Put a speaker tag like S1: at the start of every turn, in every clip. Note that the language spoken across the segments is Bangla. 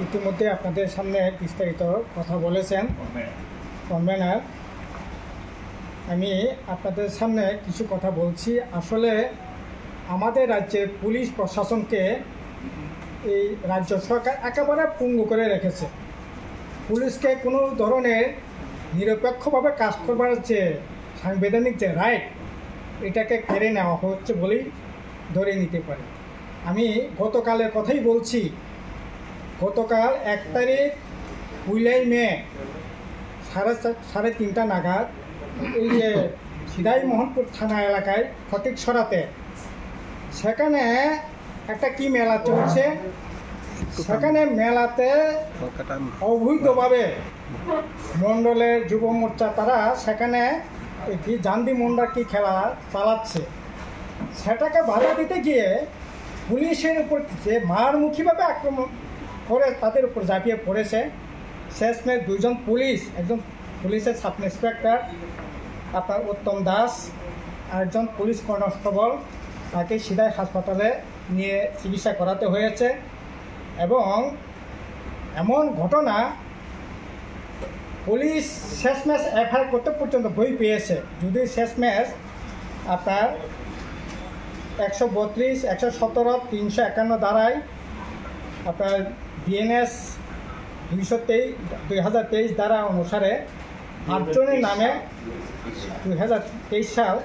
S1: ইতিমধ্যে আপনাদের সামনে বিস্তারিত কথা বলেছেন কনভেনার। আমি আপনাদের সামনে কিছু কথা বলছি। আসলে আমাদের রাজ্যের পুলিশ প্রশাসনকে এই রাজ্য সরকার একেবারে পঙ্গু করে রেখেছে। পুলিশকে কোনো ধরনের নিরপেক্ষভাবে কাজ করবার যে সাংবিধানিক যে রাইট, এটাকে কেড়ে নেওয়া হচ্ছে বলেই ধরে নিতে পারে। আমি গতকালের কথাই বলছি। গতকাল 1 তারিখ 1 মে 3:30 নাগাদ এই যে সিদাই-মোহনপুর থানা এলাকায় ফটিকছড়াতে সেখানে একটা কি মেলা চলছে। সেখানে মেলাতে অবৈধভাবে মণ্ডলের যুব মোর্চা তারা সেখানে কি জান্দি মন্ডা কি খেলা চালাচ্ছে, সেটাকে বাধা দিতে গিয়ে পুলিশের উপর যে মারমুখীভাবে আক্রমণ করে তাদের উপর ঝাঁপিয়ে পড়েছে। শেষমেশ 2 জন পুলিশ, একজন পুলিশের সাব ইন্সপেক্টর আপনার উত্তম দাস, আরেকজন পুলিশ কনস্টেবল, তাকে সিধাই হাসপাতালে নিয়ে চিকিৎসা করাতে হয়েছে। এবং এমন ঘটনা, পুলিশ শেষমেশ এফআইআর করতে পর্যন্ত বই পেয়েছে। যদি শেষমেশ আপনার 132, 117, 351 ধারায় আপনার বিএনএস 2023 ধারা অনুসারে 8 জনের নামে 2023 সাল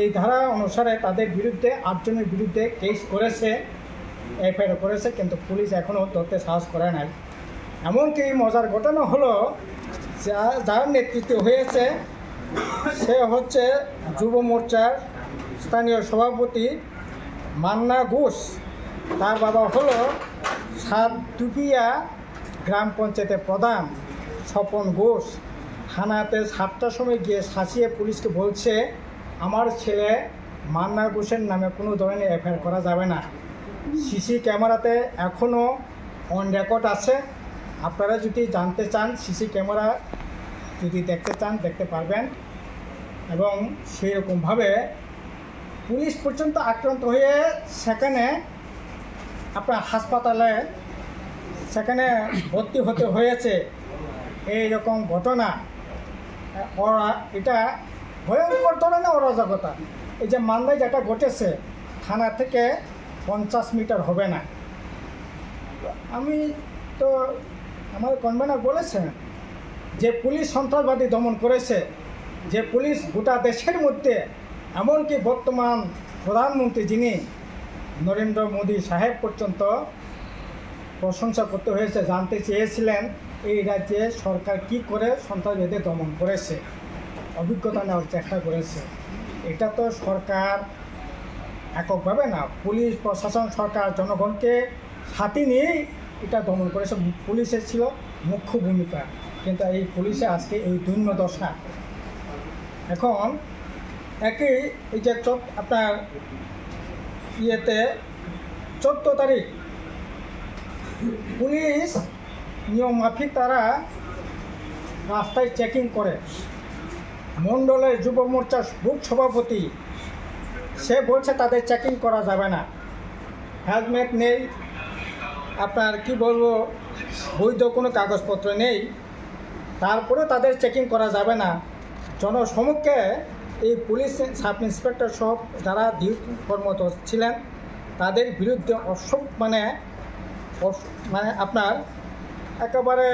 S1: এই ধারা অনুসারে তাদের বিরুদ্ধে 8 জনের বিরুদ্ধে কেস করেছে, এফআইআর করেছে, কিন্তু পুলিশ এখনও ধরতে সাহস করে নাই। এমনকি মজার ঘটনা হলো, যার নেতৃত্ব হয়েছে সে হচ্ছে যুব মোর্চার স্থানীয় সভাপতি মান্না ঘোষ। তার বাবা হলো সাতডুবিয়া গ্রাম পঞ্চায়েতের প্রধান স্বপন ঘোষ। থানাতে 7টার সময় গিয়ে শাসিয়ে পুলিশকে বলছে, আমার ছেলে মান্না ঘোষের নামে কোনো ধরনের এফআইআর করা যাবে না। সিসি ক্যামেরাতে এখনও অন রেকর্ড আছে। আপনারা যদি জানতে চান, সিসি ক্যামেরা যদি দেখতে চান দেখতে পারবেন। এবং সেই রকমভাবে পুলিশ পর্যন্ত আক্রান্ত হয়ে সেখানে আপনার হাসপাতালে সেখানে ভর্তি হতে হয়েছে। এই রকম ঘটনা, এটা ভয়ঙ্কর ধরনের অরাজকতা। এই যে মালদায় যেটা ঘটেছে, থানা থেকে 50 মিটার হবে না। আমি তো আমার কনভেনার বলেছেন যে পুলিশ সন্ত্রাসবাদী দমন করেছে, যে পুলিশ গোটা দেশের মধ্যে, এমনকি বর্তমান প্রধানমন্ত্রী যিনি নরেন্দ্র মোদী সাহেব পর্যন্ত প্রশংসা করতে হয়েছে, জানতে চেয়েছিলেন এই রাজ্যে সরকার কি করে সন্ত্রাসবাদী দমন করেছে, অভিজ্ঞতা নেওয়ার চেষ্টা করেছে। এটা তো সরকার এককভাবে না, পুলিশ প্রশাসন সরকার জনগণকে সাথে নিয়েই এটা দমন করেছে। পুলিশের ছিল মুখ্য ভূমিকা, কিন্তু এই পুলিশে আজকে এই দৈন্য দশা। এখন একই এই যে আপনার ইয়েতে 14 তারিখ পুলিশ নিয়ম মাফিক তারা রাস্তায় চেকিং করে। মণ্ডলের যুব মোর্চার বুথ সভাপতি সে বলছে তাদের চেকিং করা যাবে না, হেলমেট নেই, আপনার কি বলবো, বৈধ কোনো কাগজপত্র নেই, তারপরে তাদের চেকিং করা যাবে না। জনসমক্ষে এই পুলিশ সাব ইন্সপেক্টর সব যারা কর্মরত ছিলেন তাদের বিরুদ্ধে মানে আপনার একেবারে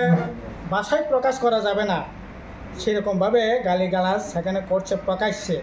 S1: ভাষায় প্রকাশ করা যাবে না, সেরকমভাবে গালিগালাজ সেখানে করছে প্রকাশ্যে।